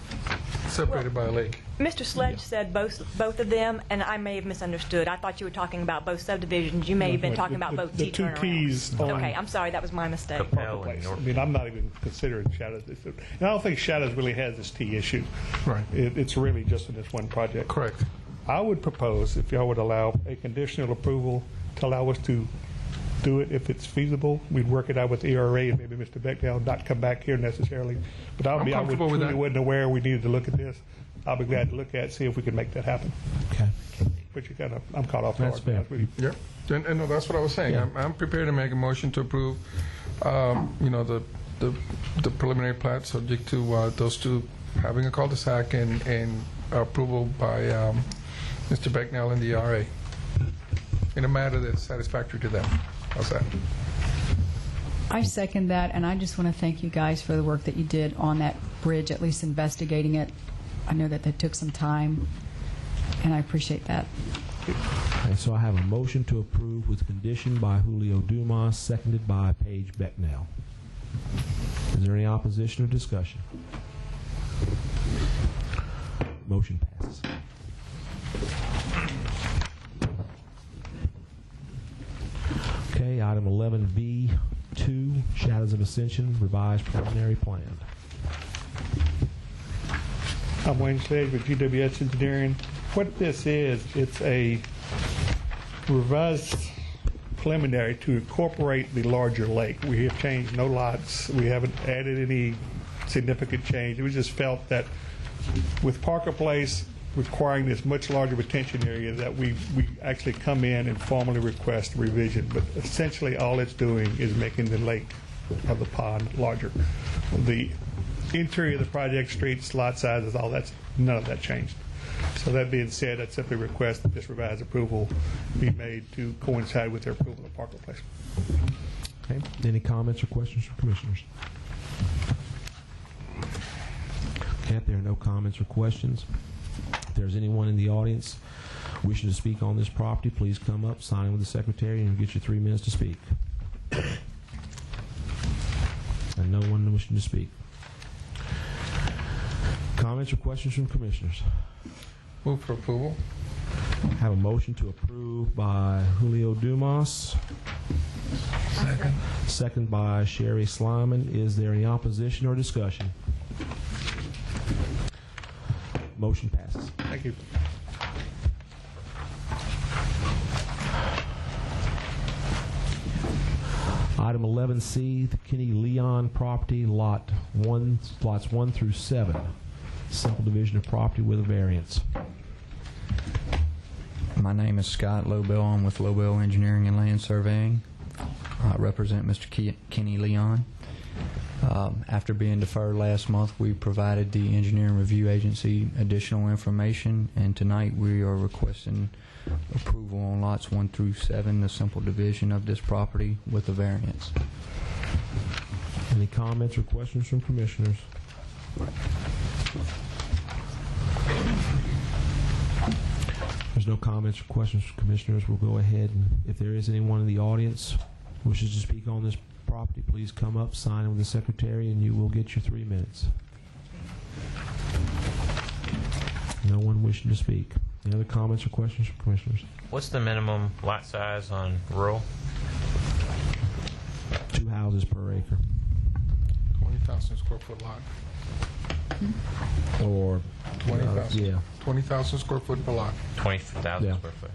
Separated by a lake. Mr. Sledge said both of them, and I may have misunderstood. I thought you were talking about both subdivisions. You may have been talking about both the two T's. Okay, I'm sorry. That was my mistake. I mean, I'm not even considering Shadows. And I don't think Shadows really has this T issue. Right. It's really just in this one project. Correct. I would propose, if y'all would allow a conditional approval to allow us to do it if it's feasible. We'd work it out with ERA and maybe Mr. Beckdale not come back here necessarily. But I wasn't aware we needed to look at this. I'll be glad to look at it, see if we can make that happen. Okay. But you I'm caught off guard. That's fair. Yeah. And no, that's what I was saying. Yeah. I'm prepared to make a motion to approve, you know, the preliminary plat subject to those two having a cul-de-sac and approval by Mr. Becknell and the ERA. in a manner that's satisfactory to them. How's that? I second that, and I just want to thank you guys for the work that you did on that bridge, at least investigating it. I know that took some time, and I appreciate that. Okay, so I have a motion to approve with condition by Julio Dumas, seconded by Paige Becknell. Is there any opposition or discussion? Motion passes. Okay, item 11B2, Shadows of Ascension, revised preliminary plan. I'm Wayne Sage with GWS Engineering. What this is, it's a revised preliminary to incorporate the larger lake. We have changed no lots. We haven't added any significant change. We just felt that with Parker Place requiring this much larger retention area that we actually come in and formally request a revision. But essentially all it's doing is making the lake of the pond larger. The interior of the project, streets, lot sizes, all that's, none of that changed. So that being said, I'd simply request that this revised approval be made to coincide with their approval of Parker Place. Okay. Any comments or questions from commissioners? Okay, if there are no comments or questions, if there's anyone in the audience wishing to speak on this property, please come up, sign in with the secretary, and get your 3 minutes to speak. And no one wishing to speak. Comments or questions from commissioners? Move for approval. Have a motion to approve by Julio Dumas. Second. Second by Sherry Slyman. Is there any opposition or discussion? Motion passes. Thank you. Item 11C, the Kenny Leon property, lots 1 through 7. Simple division of property with a variance. My name is Scott Lobel. I'm with Lobel Engineering and Land Surveying. I represent Mr. Kenny Leon. After being deferred last month, we provided the Engineering Review Agency additional information, and tonight we are requesting approval on lots 1 through 7, the simple division of this property with a variance. Any comments or questions from commissioners? There's no comments or questions from commissioners. We'll go ahead, and if there is anyone in the audience who wishes to speak on this property, please come up, sign in with the secretary, and you will get your 3 minutes. No one wishing to speak. Any other comments or questions from commissioners? What's the minimum lot size on rural? 2 houses per acre. 20,000 square foot lot. Or 20,000. Yeah. 20,000 square foot per lot. 20,000 Yeah. square foot.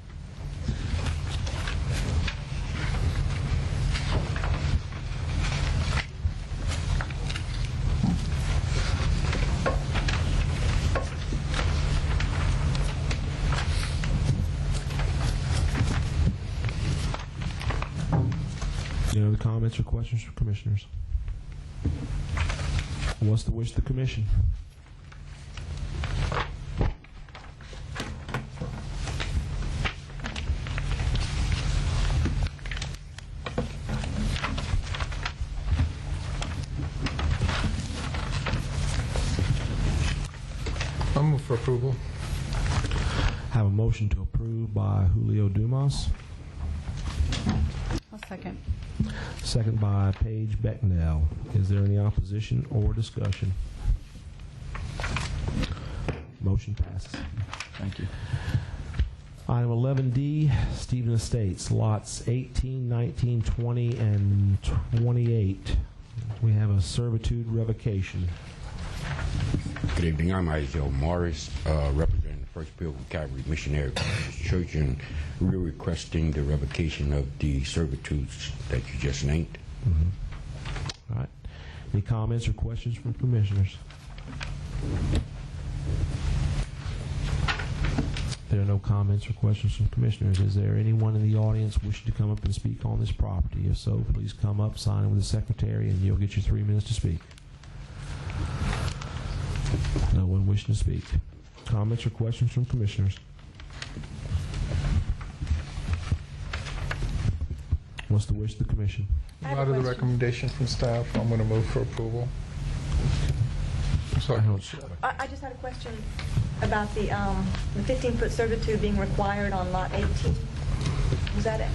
Any other comments or questions from commissioners? What's the wish of the commission? I'll move for approval. Have a motion to approve by Julio Dumas. I'll second. Second by Paige Becknell. Is there any opposition or discussion? Motion passes. Thank you. Item 11D, Stephen Estates, lots 18, 19, 20, and 28. We have a servitude revocation. Good evening. I'm Isaiah Morris, representing the First Pilgrim Calvary Missionary Baptist Church, and we're requesting the revocation of the servitudes that you just named. Mm-hmm. All right. Any comments or questions from commissioners? There are no comments or questions from commissioners. Is there anyone in the audience wishing to come up and speak on this property? If so, please come up, sign in with the secretary, and you'll get your 3 minutes to speak. No one wishing to speak. Comments or questions from commissioners? What's the wish of the commission? In light of the recommendation from staff, I'm going to move for approval. Sorry. I just had a question about the 15-foot servitude being required on lot 18. Was that it?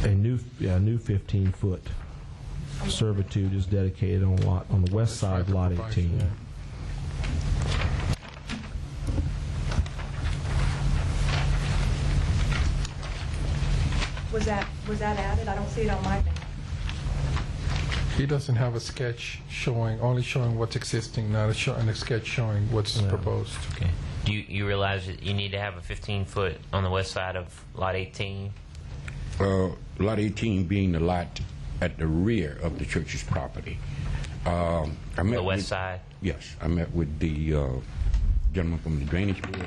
A new 15-foot servitude is dedicated on the west side of lot 18. Was that added? I don't see it on my thing. He doesn't have a sketch only showing what's existing, not a sketch showing what's proposed. Okay. Do you realize that you need to have a 15-foot on the west side of lot 18? Lot 18 being the lot at the rear of the church's property. The west side? Yes. I met with the gentleman from the Drainage Board,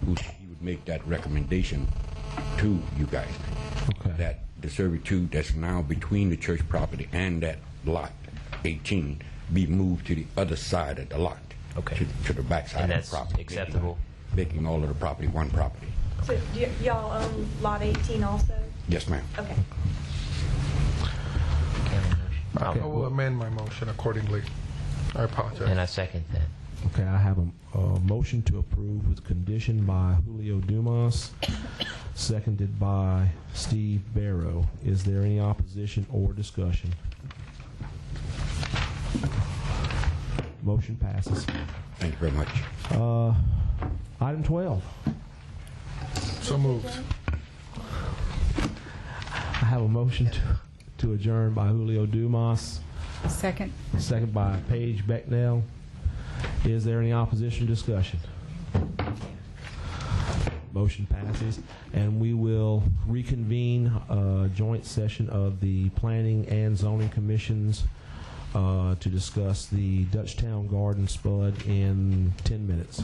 who he would make that recommendation to you guys. Okay. That the servitude that's now between the church property and that lot 18 be moved to the other side of the lot. Okay. To the back side and of the property. That's acceptable? Making all of the property one property. So do y'all own lot 18 also? Yes, ma'am. Okay. I will amend my motion accordingly. I apologize. And I second that. Okay, I have a motion to approve with condition by Julio Dumas, seconded by Steve Barrow. Is there any opposition or discussion? Motion passes. Thank you very much. Item 12. So moved. I have a motion to adjourn by Julio Dumas. Second. Second by Paige Becknell. Is there any opposition or discussion? Motion passes. And we will reconvene a joint session of the Planning and Zoning Commissions to discuss the Dutchtown Garden spud in 10 minutes.